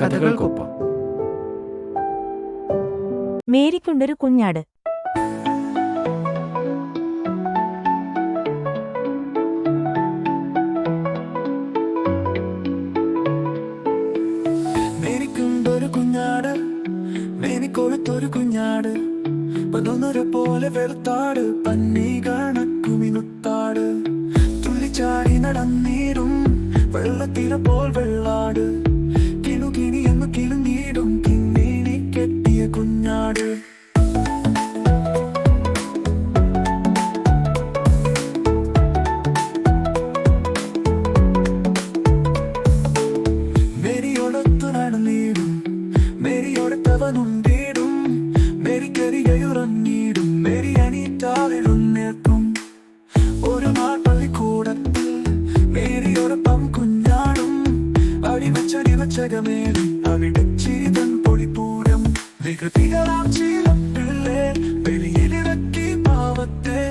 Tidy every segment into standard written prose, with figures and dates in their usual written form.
കഥകൾക്കൊപ്പം. മേരിക്കുണ്ടൊരു കുഞ്ഞാട്. മേരിക്കുണ്ടൊരു കുഞ്ഞാട്, മേരിക്കൊഴുത്തൊരു കുഞ്ഞാട്, പതിനൊന്നര പോലെ വെളുത്താട്, പന്നി കണക്കുമിനുത്താട്, തുള്ളിച്ചാടി നടന്നീടും വെള്ളത്തിര പോൽ വെള്ളാട്, കിണുകിണി എന്ന് കിളുങ്ങിയിടും കിങ്ങിണി കെട്ടിയ കുഞ്ഞാട്. മേരിയോടൊത്തു നടന്നീടും മേരിയോടത്തവനുണ്ടീടും, മേരിക്കരികയുറങ്ങിയിടും മേരി അനീറ്റാവിഴുന്നേൽക്കും. ഒരു നാൾ പള്ളിക്കൂടത്തിൽ മേരിയോടൊപ്പം കുഞ്ഞാടും, അടിവച്ചടിവച്ചകമേറി അവിടെ ചീതൻ പൊടിപ്പൂരം. വികൃതികളാം ചീലപ്പിള്ളേ വെളിയിലിറക്കി പാവത്തെ,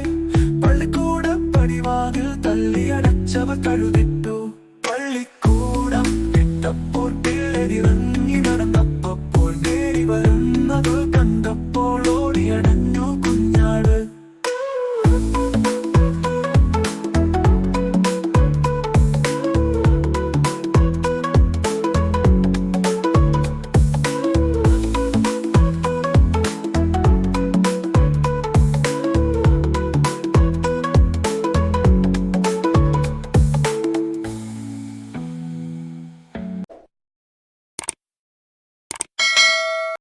പള്ളിക്കൂട പടിവാതിൽ തള്ളിയടച്ചവർ കഴുതി